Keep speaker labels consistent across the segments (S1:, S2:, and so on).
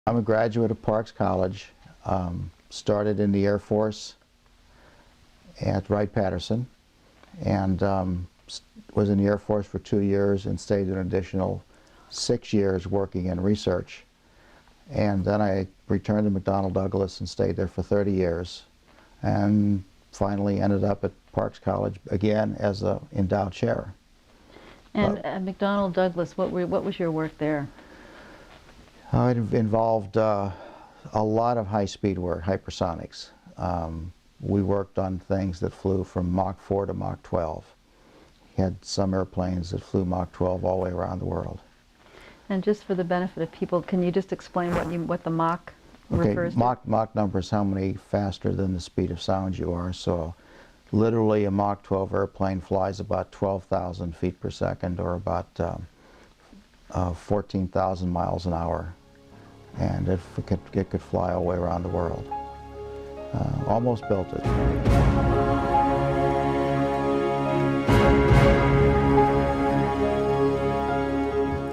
S1: I'm a graduate of Parks College, started in the Air Force at Wright-Patterson, and was in the Air Force for 2 years and stayed an additional 6 years working in research. And then I returned to McDonnell Douglas and stayed there for 30 years, and finally ended up at Parks College again as an endowed chair.
S2: And at McDonnell Douglas, what was your work there?
S1: It involved a lot of high-speed work, hypersonics. We worked on things that flew from Mach 4 to Mach 12. We had some airplanes that flew Mach 12 all the way around the world.
S2: And just for the benefit of people, can you just explain what the Mach refers to?
S1: Mach number is how many faster than the speed of sound you are. So literally a Mach 12 airplane flies about 12,000 feet per second, or about 14,000 miles an hour. And it could fly all the way around the world. Almost built it.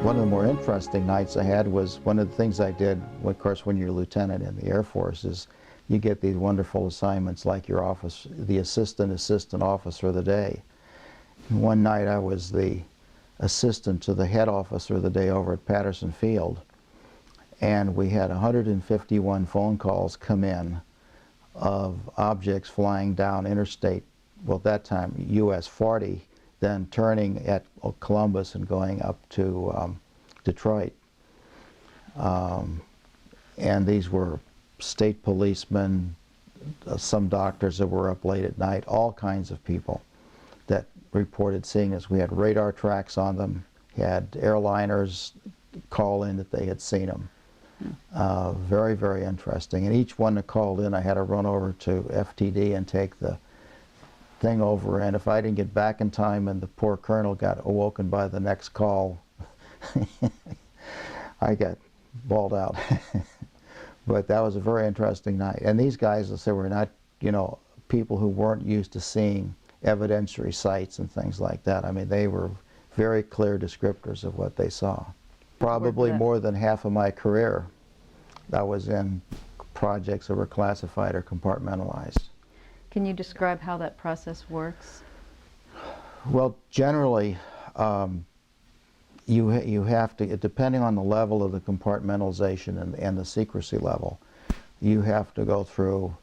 S1: One of the more interesting nights I had was, one of the things I did, of course, when you're a lieutenant in the Air Force, is you get these wonderful assignments like your office, the assistant officer of the day. And one night I was the assistant to the head officer of the day over at Patterson Field, and we had 151 phone calls come in of objects flying down interstate, well, at that time US 40, then turning at Columbus and going up to Detroit. And these were state policemen, some doctors that were up late at night, all kinds of people that reported seeing us. We had radar tracks on them, had airliners call in that they had seen them. Very, very interesting. And each one that called in, I had to run over to FTD and take the thing over, and if I didn't get back in time and the poor colonel got awoken by the next call, I got bawled out. But that was a very interesting night. And these guys, I say, were not, people who weren't used to seeing evidentiary sites and things like that. I mean, they were very clear descriptors of what they saw. Probably more than half of my career, I was in projects that were classified or compartmentalized.
S2: Can you describe how that process works?
S1: Well, generally, you have to, depending on the level of the compartmentalization and the secrecy level, you have to go through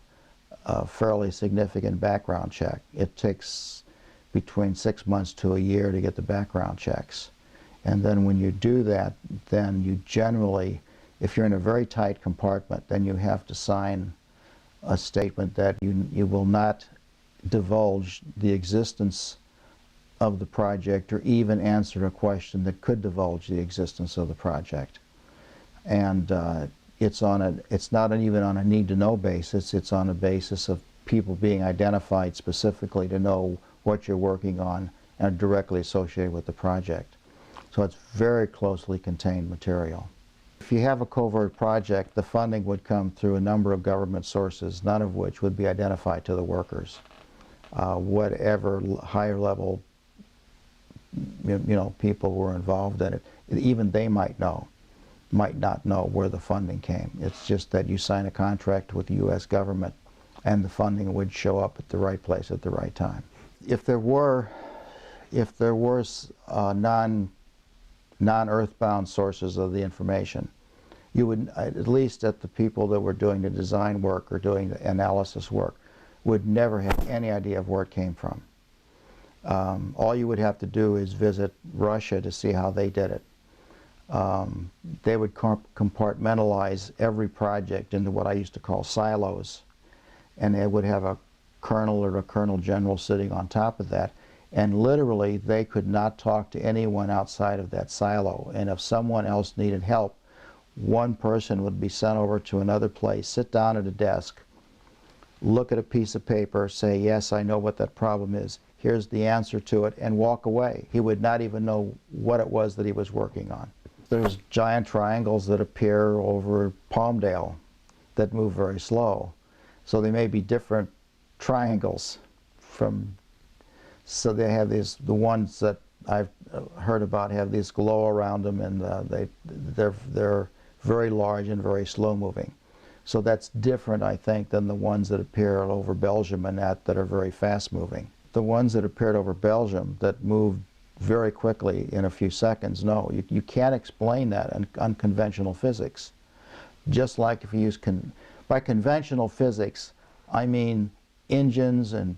S1: a fairly significant background check. It takes between 6 months to a year to get the background checks. And then when you do that, then you generally, if you're in a very tight compartment, then you have to sign a statement that you will not divulge the existence of the project, or even answer a question that could divulge the existence of the project. And it's not even on a need-to-know basis. It's on a basis of people being identified specifically to know what you're working on and directly associated with the project. So it's very closely contained material. If you have a covert project, the funding would come through a number of government sources, none of which would be identified to the workers. Whatever higher level people were involved in it, even they might not know where the funding came. It's just that you sign a contract with the U.S. government and the funding would show up at the right place at the right time. If there were non-earthbound sources of the information, you would, at least at the people that were doing the design work or doing the analysis work, would never have any idea of where it came from. All you would have to do is visit Russia to see how they did it. They would compartmentalize every project into what I used to call silos, and they would have a colonel or a colonel general sitting on top of that, and literally they could not talk to anyone outside of that silo. And if someone else needed help, one person would be sent over to another place, sit down at a desk, look at a piece of paper, say, yes, I know what that problem is, here's the answer to it, and walk away. He would not even know what it was that he was working on. There's giant triangles that appear over Palmdale that move very slow. So they may be different triangles from, so they have these, the ones that I've heard about have this glow around them, and they're very large and very slow moving. So that's different, I think, than the ones that appear over Belgium and that are very fast moving. The ones that appeared over Belgium that moved very quickly in a few seconds, no, you can't explain that in unconventional physics. Just like if you use, by conventional physics, I mean engines and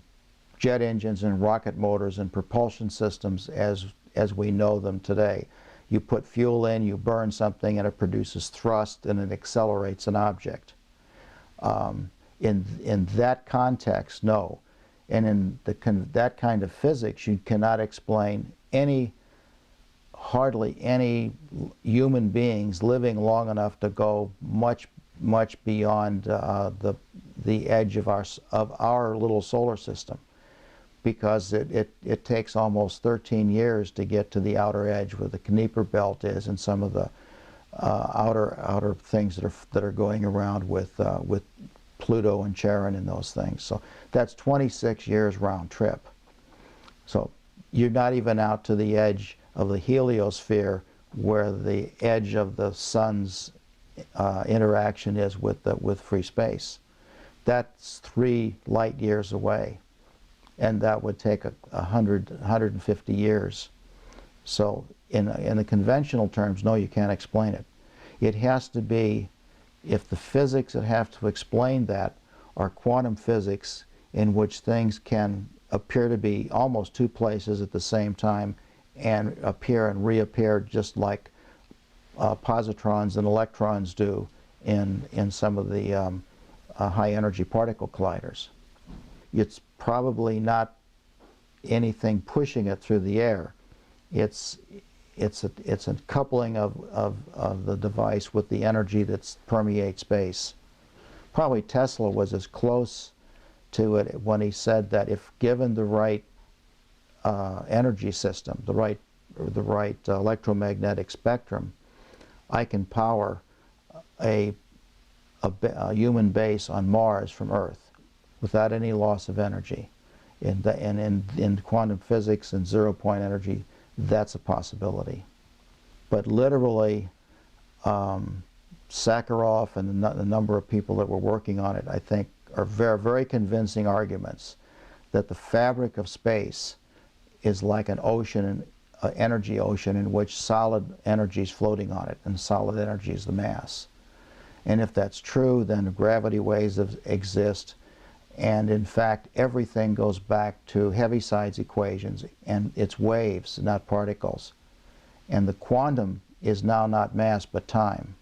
S1: jet engines and rocket motors and propulsion systems as we know them today. You put fuel in, you burn something, and it produces thrust and it accelerates an object. In that context, no. And in that kind of physics, you cannot explain hardly any human beings living long enough to go much beyond the edge of our little solar system, because it takes almost 13 years to get to the outer edge where the Kuiper belt is and some of the outer things that are going around with Pluto and Charon and those things. So that's 26 years round trip. So you're not even out to the edge of the heliosphere where the edge of the sun's interaction is with free space. That's 3 light years away, and that would take 150 years. So in the conventional terms, no, you can't explain it. It has to be, if the physics that have to explain that are quantum physics in which things can appear to be almost 2 places at the same time and appear and reappear just like positrons and electrons do in some of the high energy particle colliders. It's probably not anything pushing it through the air. It's a coupling of the device with the energy that permeates space. Probably Tesla was as close to it when he said that if given the right energy system, the right electromagnetic spectrum, I can power a human base on Mars from Earth without any loss of energy. And in quantum physics and zero-point energy, that's a possibility. But literally, Sakharov and the number of people that were working on it, I think, are very, very convincing arguments that the fabric of space is like an ocean, an energy ocean in which solid energy is floating on it, and solid energy is the mass. And if that's true, then gravity waves exist, and in fact everything goes back to Heaviside equations, and it's waves, not particles. And the quantum is now not mass but time.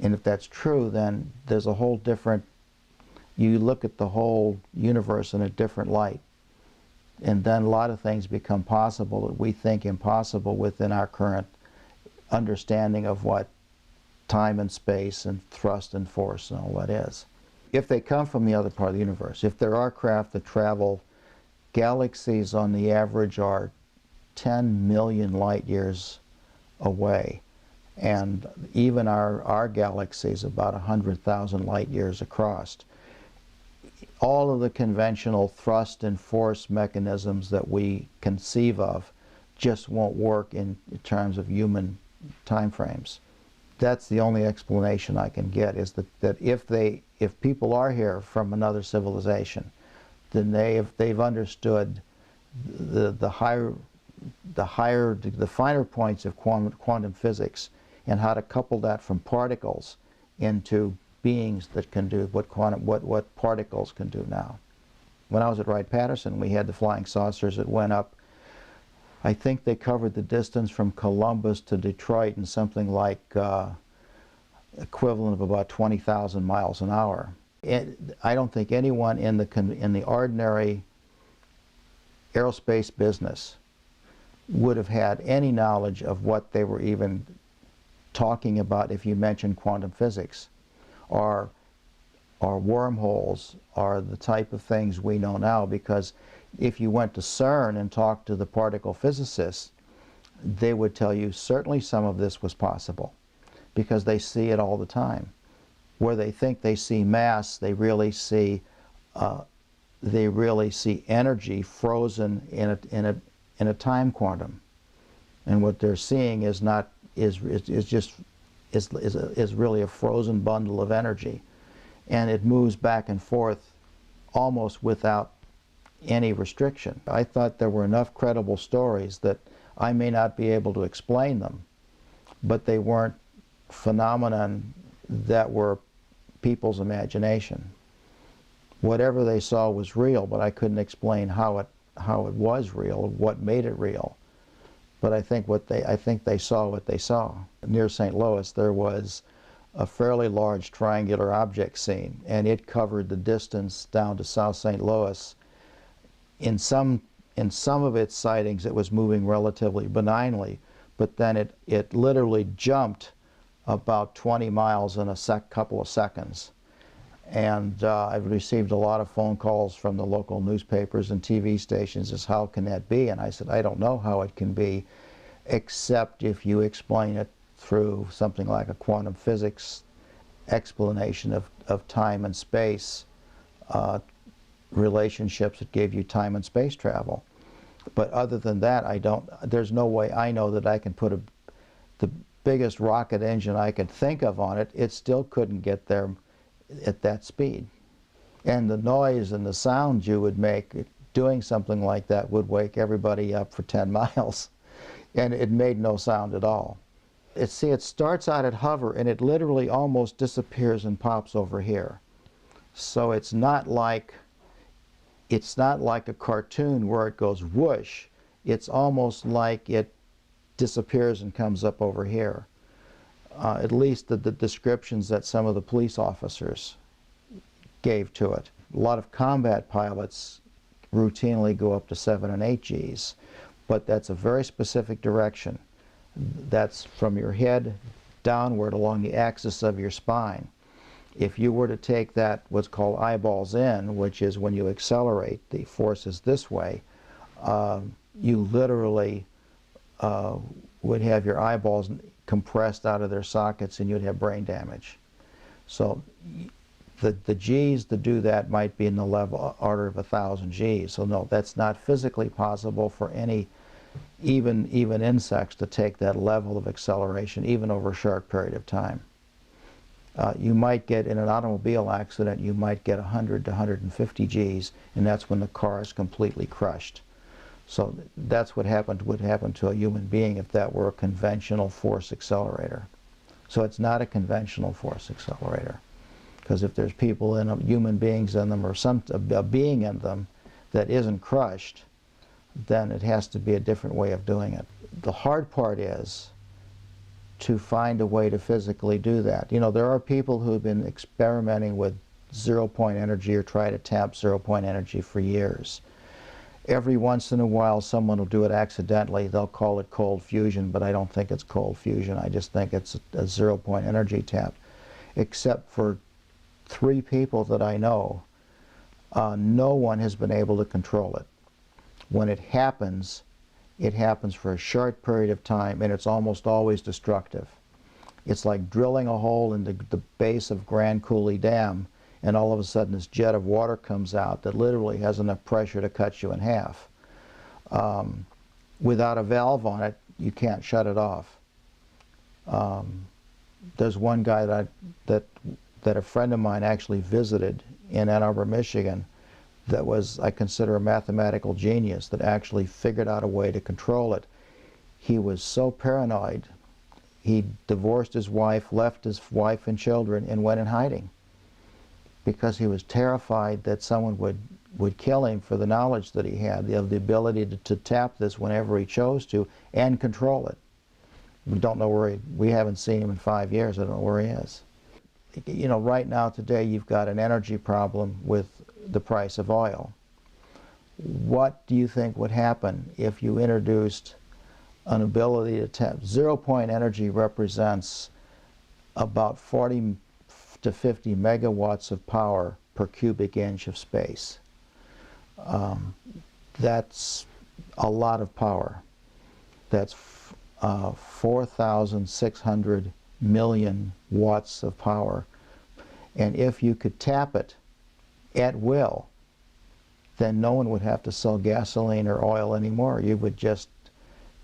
S1: And if that's true, then there's a whole different, you look at the whole universe in a different light. And then a lot of things become possible that we think impossible within our current understanding of what time and space and thrust and force and all that is. If they come from the other part of the universe, if there are craft that travel, galaxies on the average are 10 million light years away. And even our galaxy is about 100,000 light years across. All of the conventional thrust and force mechanisms that we conceive of just won't work in terms of human time frames. That's the only explanation I can get, is that if people are here from another civilization, then they've understood the finer points of quantum physics and how to couple that from particles into beings that can do what particles can do now. When I was at Wright-Patterson, we had the flying saucers that went up. I think they covered the distance from Columbus to Detroit in something like equivalent of about 20,000 miles an hour. I don't think anyone in the ordinary aerospace business would have had any knowledge of what they were even talking about if you mentioned quantum physics, or wormholes, are the type of things we know now, because if you went to CERN and talked to the particle physicists, they would tell you certainly some of this was possible, because they see it all the time. Where they think they see mass, they really see energy frozen in a time quantum, and what they're seeing is is really a frozen bundle of energy, and it moves back and forth almost without any restriction. I thought there were enough credible stories that I may not be able to explain them, but they weren't phenomenon that were people's imagination. Whatever they saw was real, but I couldn't explain how it was real, what made it real. But I think they saw what they saw. Near St. Louis, there was a fairly large triangular object seen, and it covered the distance down to South St. Louis. In some of its sightings, it was moving relatively benignly, but then it literally jumped about 20 miles in a couple of seconds. And I've received a lot of phone calls from the local newspapers and TV stations as how can that be? And I said, I don't know how it can be, except if you explain it through something like a quantum physics explanation of time and space, relationships that gave you time and space travel. But other than that, there's no way I know that I can put the biggest rocket engine I could think of on it. It still couldn't get there at that speed. And the noise and the sound you would make doing something like that would wake everybody up for 10 miles. And it made no sound at all. It starts out at hover, and it literally almost disappears and pops over here. So it's not like a cartoon where it goes whoosh. It's almost like it disappears and comes up over here. At least the descriptions that some of the police officers gave to it. A lot of combat pilots routinely go up to 7 and 8 Gs, but that's a very specific direction. That's from your head downward along the axis of your spine. If you were to take that, what's called eyeballs in, which is when you accelerate, the force is this way, you literally would have your eyeballs compressed out of their sockets and you'd have brain damage. So the Gs to do that might be in the level order of 1,000 Gs. So no, that's not physically possible for any, even insects, to take that level of acceleration, even over a short period of time. You might get, in an automobile accident, you might get 100 to 150 Gs, and that's when the car is completely crushed. So that's what would happen to a human being if that were a conventional force accelerator. So it's not a conventional force accelerator, because if there's people in them, human beings in them, or a being in them that isn't crushed, then it has to be a different way of doing it. The hard part is to find a way to physically do that. You know, there are people who've been experimenting with zero-point energy or try to tap zero-point energy for years. Every once in a while someone will do it accidentally. They'll call it cold fusion, but I don't think it's cold fusion. I just think it's a zero-point energy tap. Except for 3 people that I know, no one has been able to control it. When it happens for a short period of time, and it's almost always destructive. It's like drilling a hole in the base of Grand Coulee Dam, and all of a sudden this jet of water comes out that literally has enough pressure to cut you in half. Without a valve on it, you can't shut it off. There's one guy that a friend of mine actually visited in Ann Arbor, Michigan, that was, I consider, a mathematical genius that actually figured out a way to control it. He was so paranoid, he divorced his wife, left his wife and children, and went in hiding, because he was terrified that someone would kill him for the knowledge that he had, the ability to tap this whenever he chose to and control it. We don't know where we haven't seen him in 5 years. I don't know where he is. You know, right now, today, you've got an energy problem with the price of oil. What do you think would happen if you introduced an ability to tap? Zero-point energy represents about 40 to 50 megawatts of power per cubic inch of space. That's a lot of power. That's 4,600 million watts of power. And if you could tap it at will, then no one would have to sell gasoline or oil anymore. You would just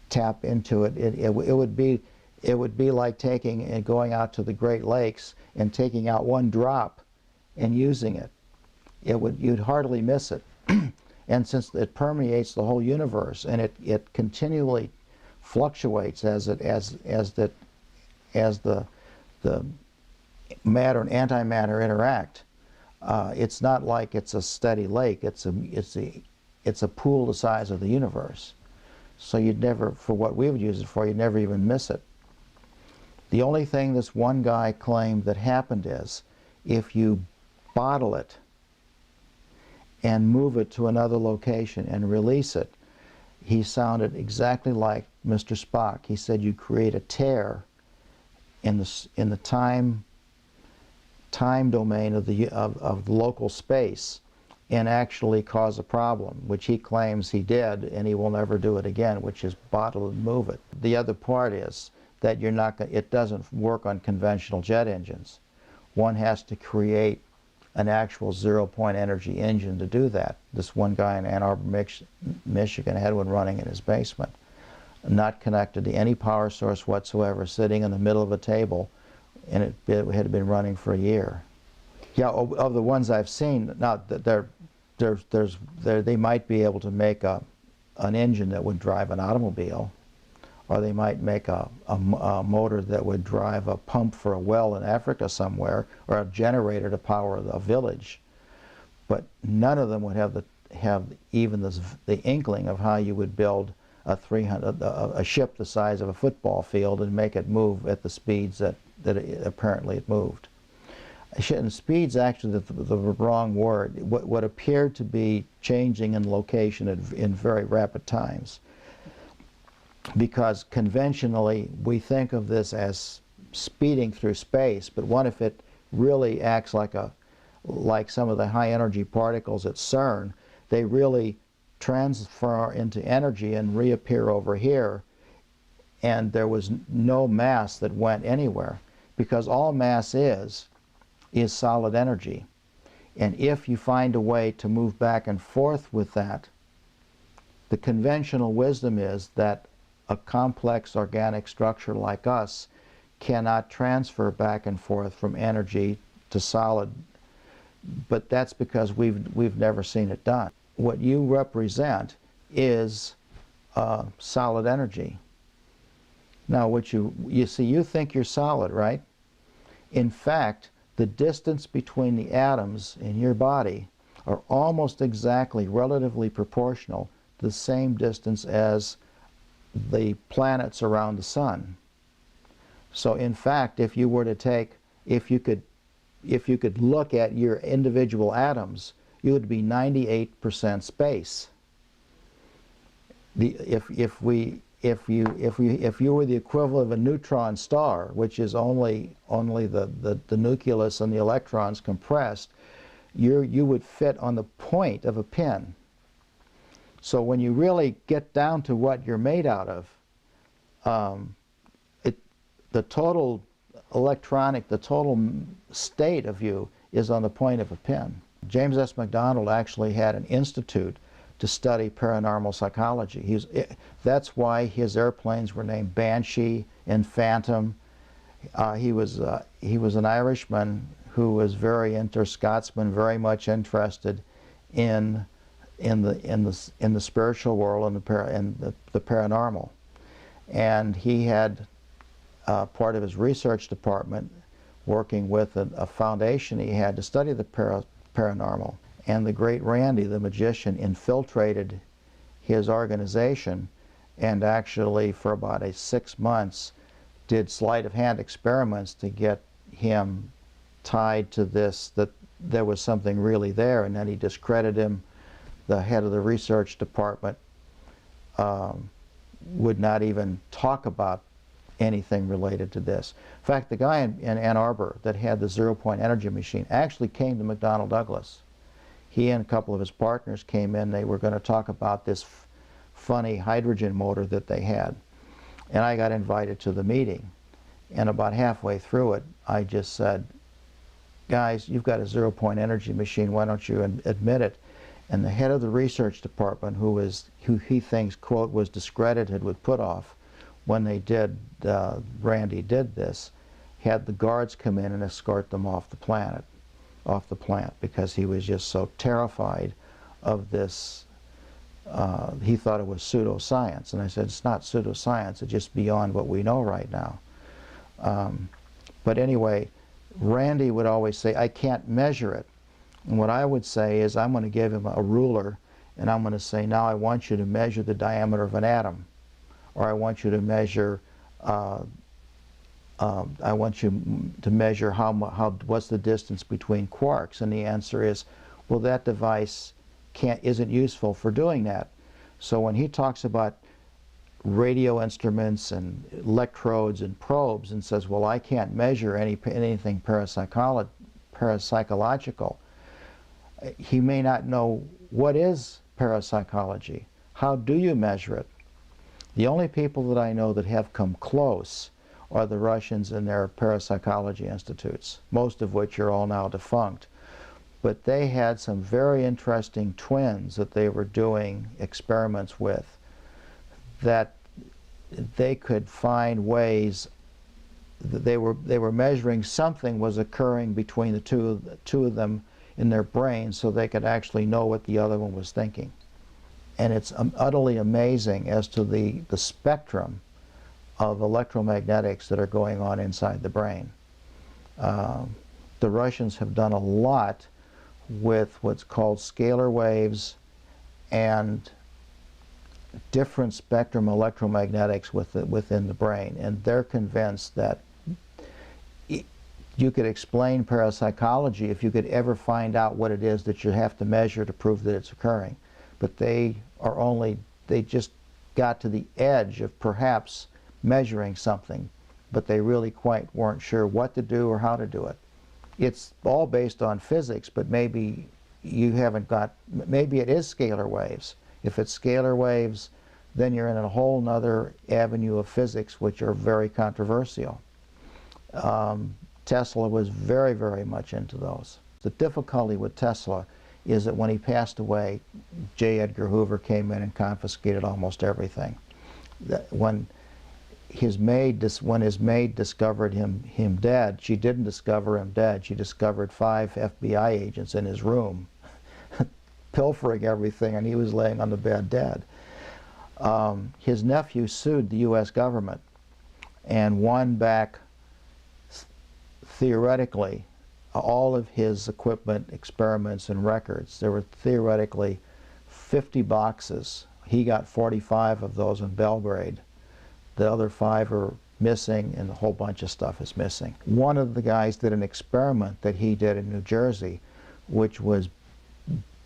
S1: tap into it. It would be it would be like taking and going out to the Great Lakes and taking out one drop and using it. You'd hardly miss it. And since it permeates the whole universe and it continually fluctuates as the matter and antimatter interact, it's not like it's a steady lake. It's a pool the size of the universe. So you'd never, for what we would use it for, you'd never even miss it. The only thing this one guy claimed that happened is, if you bottle it and move it to another location and release it, he sounded exactly like Mr. Spock. He said you create a tear in the time domain of the local space and actually cause a problem, which he claims he did, and he will never do it again, which is bottle and move it. The other part is that it doesn't work on conventional jet engines. One has to create an actual zero-point energy engine to do that. This one guy in Ann Arbor, Michigan had one running in his basement, not connected to any power source whatsoever, sitting in the middle of a table, and it had been running for a year. Yeah, of the ones I've seen, now they might be able to make an engine that would drive an automobile, or they might make a motor that would drive a pump for a well in Africa somewhere, or a generator to power a village. But none of them would have even the inkling of how you would build a ship the size of a football field and make it move at the speeds that apparently it moved. And speed's actually the wrong word. What appeared to be changing in location in very rapid times. Because conventionally we think of this as speeding through space, but what if it really acts like some of the high energy particles at CERN? They really transfer into energy and reappear over here, and there was no mass that went anywhere, because all mass is solid energy. And if you find a way to move back and forth with that, the conventional wisdom is that a complex organic structure like us cannot transfer back and forth from energy to solid, but that's because we've never seen it done. What you represent is solid energy. Now, what you see, you think you're solid, right? In fact, the distance between the atoms in your body are almost exactly relatively proportional to the same distance as the planets around the sun. So in fact, if you could look at your individual atoms, you would be 98% space. If you were the equivalent of a neutron star, which is only the nucleus and the electrons compressed, you would fit on the point of a pin. So when you really get down to what you're made out of, the total state of you is on the point of a pin. James S. McDonald actually had an institute to study paranormal psychology. That's why his airplanes were named Banshee and Phantom. He was an Irishman who was very Scotsman, very much interested in the spiritual world and the paranormal. And he had part of his research department working with a foundation he had to study the paranormal. And the great Randy, the magician, infiltrated his organization and actually for about 6 months did sleight of hand experiments to get him tied to this, that there was something really there, and then he discredited him. The head of the research department would not even talk about anything related to this. In fact, the guy in Ann Arbor that had the zero-point energy machine actually came to McDonnell Douglas. He and a couple of his partners came in. They were going to talk about this funny hydrogen motor that they had. And I got invited to the meeting. And about halfway through it, I just said, guys, you've got a zero-point energy machine. Why don't you admit it? And the head of the research department, who he thinks, quote, was discredited with put off, when they did, Randy did this, had the guards come in and escort them off the plant, because he was just so terrified of this. He thought it was pseudoscience, and I said, it's not pseudoscience, it's just beyond what we know right now. But anyway, Randy would always say, I can't measure it. And what I would say is, I'm going to give him a ruler, and I'm going to say, now I want you to measure the diameter of an atom, or I want you to measure, what's the distance between quarks, and the answer is, well, that device isn't useful for doing that. So when he talks about radio instruments and electrodes and probes and says, well, I can't measure anything parapsychological, he may not know what is parapsychology. How do you measure it? The only people that I know that have come close are the Russians and their parapsychology institutes, most of which are all now defunct. But they had some very interesting twins that they were doing experiments with, that they could find ways that they were measuring something was occurring between the two of them in their brains, so they could actually know what the other one was thinking. And it's utterly amazing as to the spectrum of electromagnetics that are going on inside the brain. The Russians have done a lot with what's called scalar waves and different spectrum electromagnetics within the brain, and they're convinced that you could explain parapsychology if you could ever find out what it is that you have to measure to prove that it's occurring. But they just got to the edge of perhaps measuring something, but they really quite weren't sure what to do or how to do it. It's all based on physics, but maybe maybe it is scalar waves. If it's scalar waves, then you're in a whole nother avenue of physics which are very controversial. Tesla was very, very much into those. The difficulty with Tesla is that when he passed away, J. Edgar Hoover came in and confiscated almost everything. When his maid discovered him dead, she didn't discover him dead. She discovered 5 FBI agents in his room pilfering everything, and he was laying on the bed dead. His nephew sued the U.S. government and won back, theoretically, all of his equipment, experiments, and records. There were theoretically 50 boxes. He got 45 of those in Belgrade. The other 5 are missing, and a whole bunch of stuff is missing. One of the guys did an experiment that he did in New Jersey, which was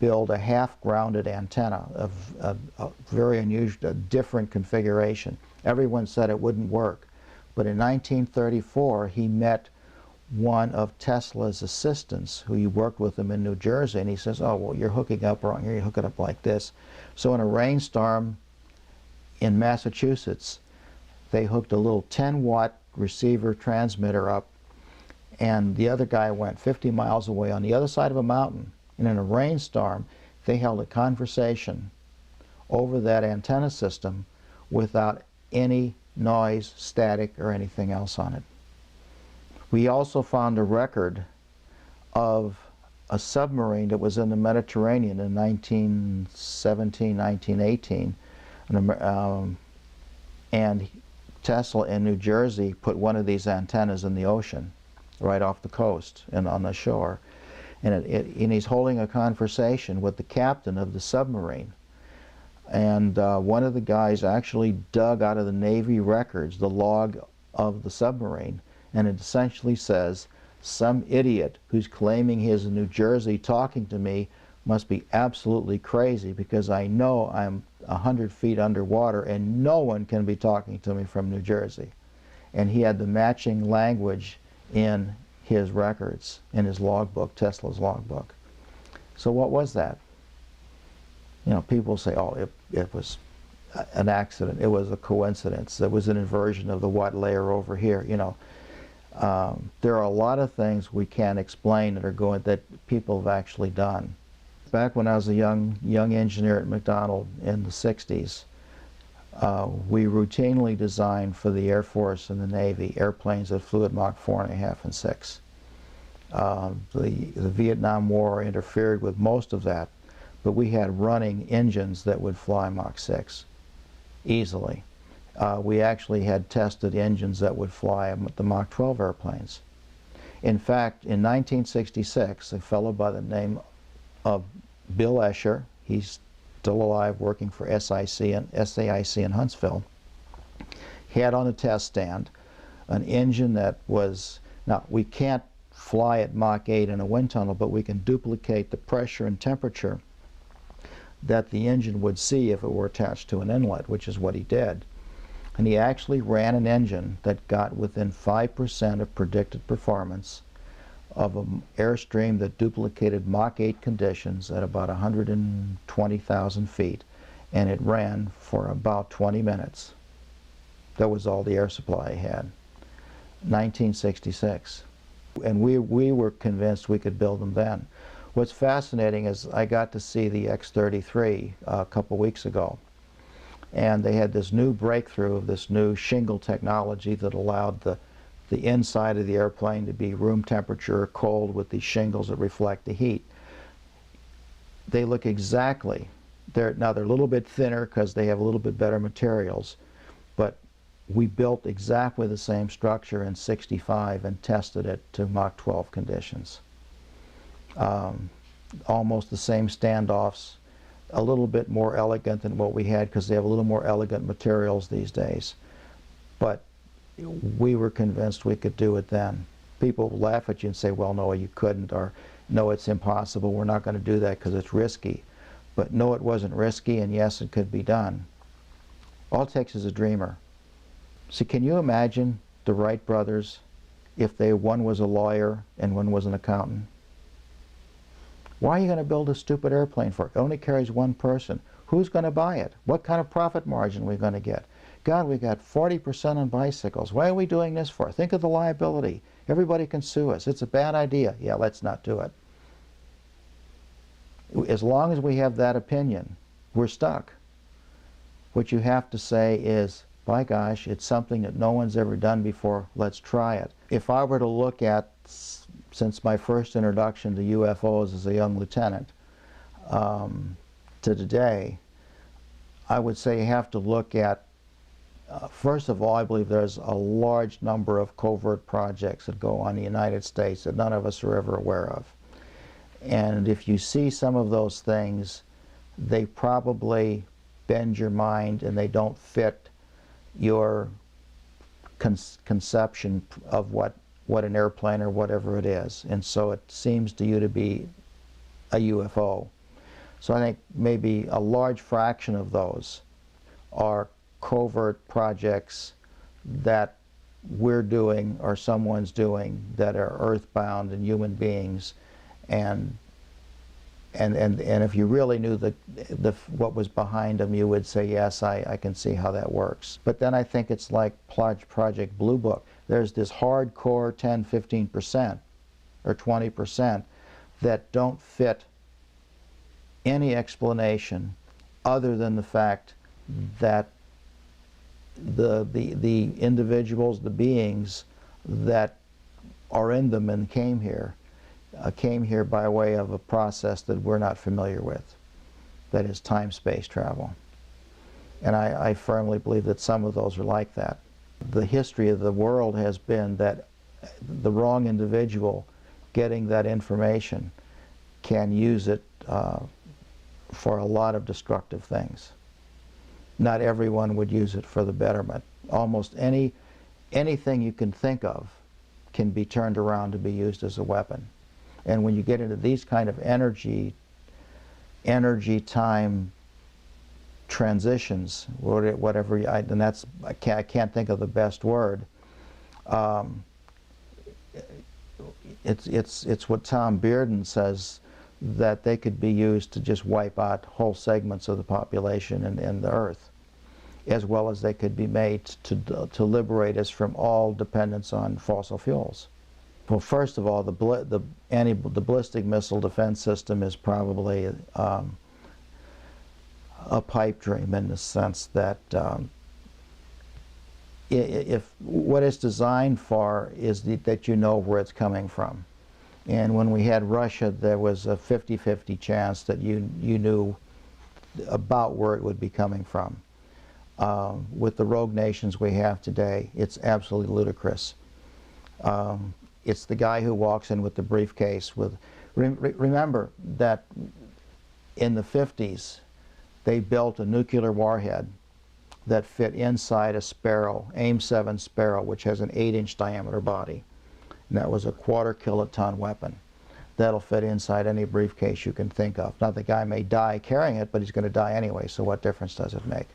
S1: build a half-grounded antenna of a very unusual, a different configuration. Everyone said it wouldn't work. But in 1934, he met one of Tesla's assistants who worked with him in New Jersey, and he says, oh, well, you're hooking up wrong. You hook it up like this. So in a rainstorm in Massachusetts, they hooked a little 10-watt receiver transmitter up, and the other guy went 50 miles away on the other side of a mountain. And in a rainstorm, they held a conversation over that antenna system without any noise, static, or anything else on it. We also found a record of a submarine that was in the Mediterranean in 1917, 1918, and Tesla in New Jersey put one of these antennas in the ocean, right off the coast and on the shore. And he's holding a conversation with the captain of the submarine. And one of the guys actually dug out of the Navy records the log of the submarine, and it essentially says, some idiot who's claiming he's in New Jersey talking to me must be absolutely crazy, because I know I'm 100 feet underwater and no one can be talking to me from New Jersey. And he had the matching language in his records, in his logbook, Tesla's logbook. So what was that? You know, people say, oh, it was an accident, it was a coincidence, it was an inversion of the watt layer over here, you know. There are a lot of things we can't explain that people have actually done. Back when I was a young engineer at McDonald in the 60s, We routinely designed for the Air Force and the Navy airplanes that flew at Mach 4.5 and 6. The Vietnam War interfered with most of that, but we had running engines that would fly Mach 6 easily. We actually had tested engines that would fly the Mach 12 airplanes. In fact, in 1966, a fellow by the name of Bill Escher, he's still alive working for SAIC in Huntsville, he had on a test stand an engine that was, now we can't fly at Mach 8 in a wind tunnel, but we can duplicate the pressure and temperature that the engine would see if it were attached to an inlet, which is what he did. And he actually ran an engine that got within 5% of predicted performance of an airstream that duplicated Mach 8 conditions at about 120,000 feet, and it ran for about 20 minutes. That was all the air supply he had. 1966. And we were convinced we could build them then. What's fascinating is I got to see the X-33 a couple weeks ago, and they had this new breakthrough of this new shingle technology that allowed the inside of the airplane to be room temperature cold with these shingles that reflect the heat. They look exactly, now they're a little bit thinner because they have a little bit better materials, but we built exactly the same structure in '65 and tested it to Mach 12 conditions. Almost the same standoffs, a little bit more elegant than what we had because they have a little more elegant materials these days. But we were convinced we could do it then. People laugh at you and say, well, no, you couldn't, or no, it's impossible, we're not going to do that because it's risky. But no, it wasn't risky, and yes, it could be done. All it takes is a dreamer. So can you imagine the Wright brothers if one was a lawyer and one was an accountant? Why are you going to build a stupid airplane for? It only carries one person. Who's going to buy it? What kind of profit margin are we going to get? God, we got 40% on bicycles. Why are we doing this for? Think of the liability. Everybody can sue us. It's a bad idea. Yeah, let's not do it. As long as we have that opinion, we're stuck. What you have to say is, by gosh, it's something that no one's ever done before. Let's try it. If I were to look at, since my first introduction to UFOs as a young lieutenant, to today, I would say you have to look at, first of all, I believe there's a large number of covert projects that go on in the United States that none of us are ever aware of. And if you see some of those things, they probably bend your mind and they don't fit your conception of what an airplane or whatever it is. And so it seems to you to be a UFO. So I think maybe a large fraction of those are covert projects that we're doing or someone's doing that are earthbound and human beings, and if you really knew what was behind them, you would say, yes, I can see how that works. But then I think it's like Project Blue Book. There's this hardcore 10, 15% or 20% that don't fit any explanation other than the fact that the individuals, the beings that are in them and came here by way of a process that we're not familiar with, that is time-space travel. And I firmly believe that some of those are like that. The history of the world has been that the wrong individual getting that information can use it for a lot of destructive things. Not everyone would use it for the betterment. Almost anything you can think of can be turned around to be used as a weapon. And when you get into these kind of energy time transitions, whatever, and that's, I can't think of the best word. It's what Tom Bearden says, that they could be used to just wipe out whole segments of the population and the Earth, as well as they could be made to liberate us from all dependence on fossil fuels. Well, first of all, the ballistic missile defense system is probably a pipe dream in the sense that if what it's designed for is that you know where it's coming from. And when we had Russia, there was a 50-50 chance that you knew about where it would be coming from. With the rogue nations we have today, it's absolutely ludicrous. It's the guy who walks in with the briefcase with... Remember that in the 50s, they built a nuclear warhead that fit inside a Sparrow, AIM-7 Sparrow, which has an 8-inch diameter body. And that was a quarter-kiloton weapon. That'll fit inside any briefcase you can think of. Now, the guy may die carrying it, but he's going to die anyway, so what difference does it make?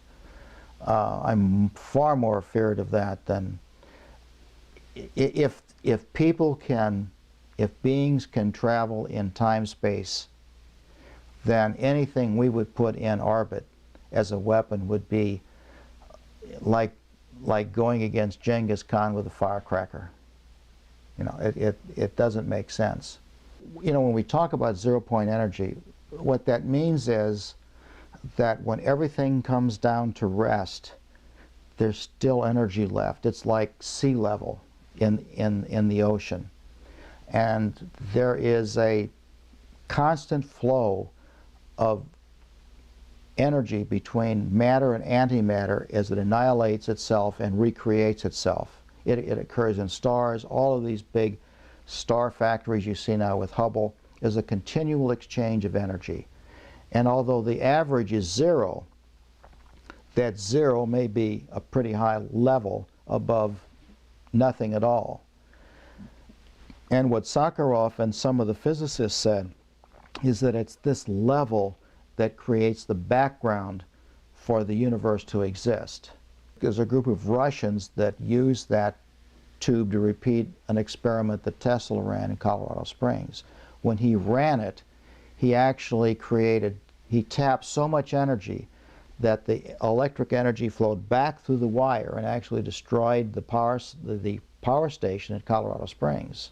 S1: I'm far more afraid of that than... If people can, if beings can travel in time-space, then anything we would put in orbit as a weapon would be like going against Genghis Khan with a firecracker. You know, it doesn't make sense. You know, when we talk about zero-point energy, what that means is that when everything comes down to rest, there's still energy left. It's like sea level in the ocean. And there is a constant flow of energy between matter and antimatter as it annihilates itself and recreates itself. It occurs in stars. All of these big star factories you see now with Hubble is a continual exchange of energy. And although the average is zero, that zero may be a pretty high level above nothing at all. And what Sakharov and some of the physicists said is that it's this level that creates the background for the universe to exist. There's a group of Russians that used that tube to repeat an experiment that Tesla ran in Colorado Springs. When he ran it, he actually he tapped so much energy that the electric energy flowed back through the wire and actually destroyed the power station at Colorado Springs.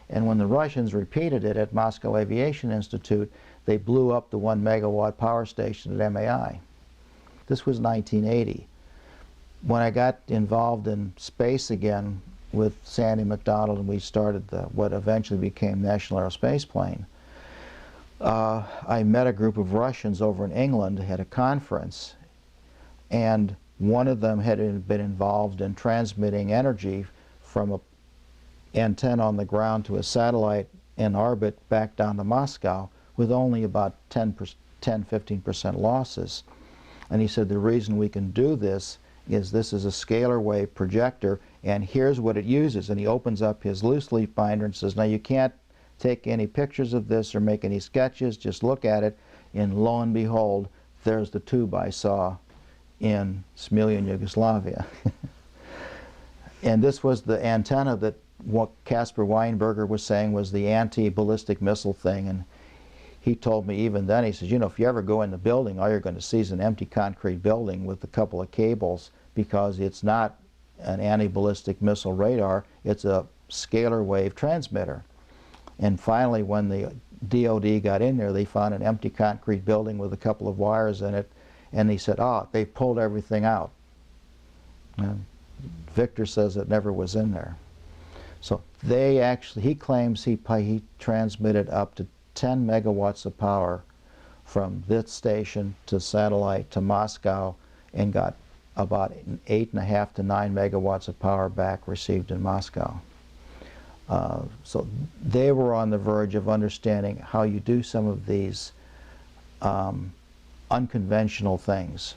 S1: And when the Russians repeated it at Moscow Aviation Institute, they blew up the 1 megawatt power station at MAI. This was 1980. When I got involved in space again with Sandy McDonald and we started what eventually became National Aerospace Plane, I met a group of Russians over in England at a conference, and one of them had been involved in transmitting energy from an antenna on the ground to a satellite in orbit back down to Moscow with only about 10-15% losses. And he said the reason we can do this is a scalar wave projector, and here's what it uses. And he opens up his loose leaf binder and says, now you can't take any pictures of this or make any sketches, just look at it, and lo and behold, there's the tube I saw in Smiljan, Yugoslavia. And this was the antenna that what Caspar Weinberger was saying was the anti-ballistic missile thing. And he told me even then, he says, you know, if you ever go in the building, all you're going to see is an empty concrete building with a couple of cables, because it's not an anti-ballistic missile radar, it's a scalar wave transmitter. And finally, when the DOD got in there, they found an empty concrete building with a couple of wires in it, and he said, they pulled everything out. And Victor says it never was in there. So they actually, he claims he transmitted up to 10 megawatts of power from this station to satellite to Moscow and got about 8.5 to 9 megawatts of power back received in Moscow. So they were on the verge of understanding how you do some of these unconventional things.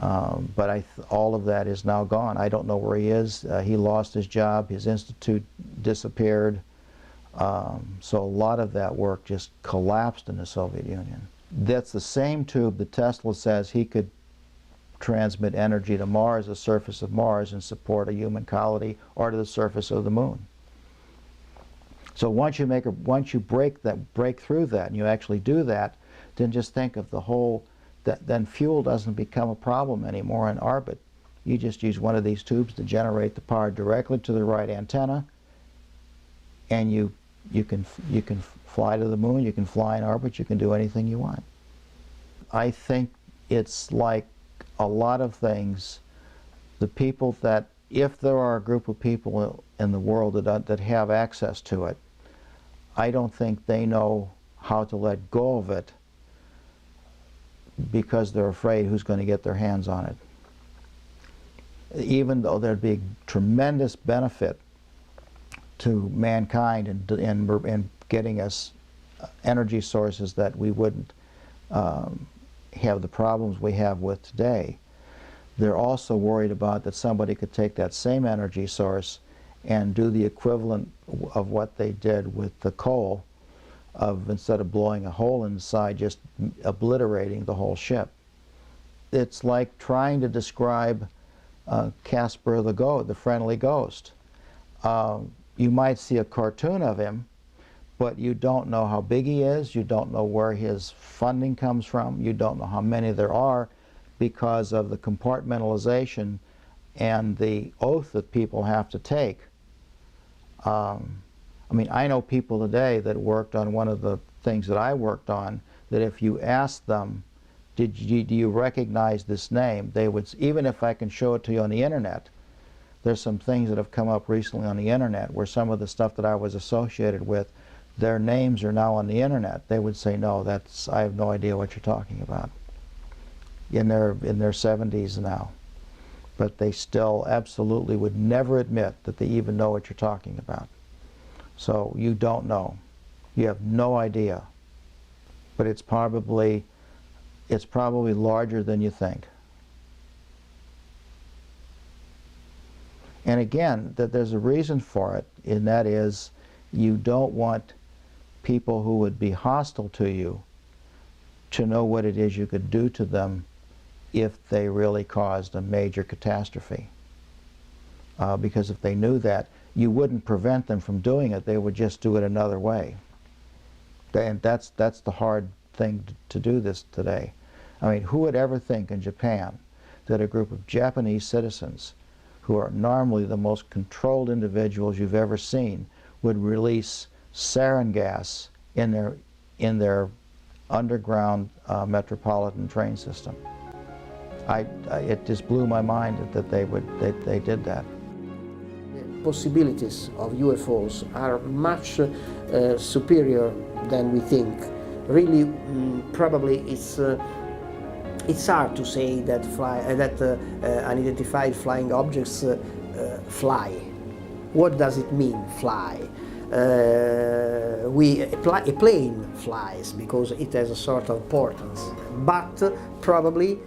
S1: But all of that is now gone. I don't know where he is. He lost his job. His institute disappeared. So a lot of that work just collapsed in the Soviet Union. That's the same tube that Tesla says he could transmit energy to Mars, the surface of Mars, and support a human colony, or to the surface of the moon. So once you break through that, and you actually do that, then just think of the whole. Then fuel doesn't become a problem anymore in orbit. You just use one of these tubes to generate the power directly to the right antenna, and you can fly to the moon, you can fly in orbit, you can do anything you want. I think it's like a lot of things, the people that, if there are a group of people in the world that have access to it, I don't think they know how to let go of it because they're afraid who's going to get their hands on it. Even though there'd be tremendous benefit to mankind in getting us energy sources that we wouldn't have the problems we have with today, they're also worried about that somebody could take that same energy source and do the equivalent of what they did with the coal, of instead of blowing a hole inside, just obliterating the whole ship. It's like trying to describe Casper the goat, the friendly ghost. You might see a cartoon of him, but you don't know how big he is, you don't know where his funding comes from, you don't know how many there are, because of the compartmentalization and the oath that people have to take. I mean, I know people today that worked on one of the things that I worked on, that if you asked them, do you recognize this name, they would, even if I can show it to you on the internet, there's some things that have come up recently on the internet where some of the stuff that I was associated with, their names are now on the internet. They would say, no, that's, I have no idea what you're talking about. In their 70s now. But they still absolutely would never admit that they even know what you're talking about. So you don't know. You have no idea. But it's probably larger than you think. And again, that there's a reason for it, and that is you don't want people who would be hostile to you to know what it is you could do to them if they really caused a major catastrophe. Because if they knew that, you wouldn't prevent them from doing it, they would just do it another way. And that's the hard thing to do this today. I mean, who would ever think in Japan that a group of Japanese citizens, who are normally the most controlled individuals you've ever seen, would release sarin gas in their underground metropolitan train system? It just blew my mind that they did that.
S3: The possibilities of UFOs are much superior than we think. Really, probably it's hard to say that unidentified flying objects fly. What does it mean, fly? A plane flies because it has a sort of importance, but probably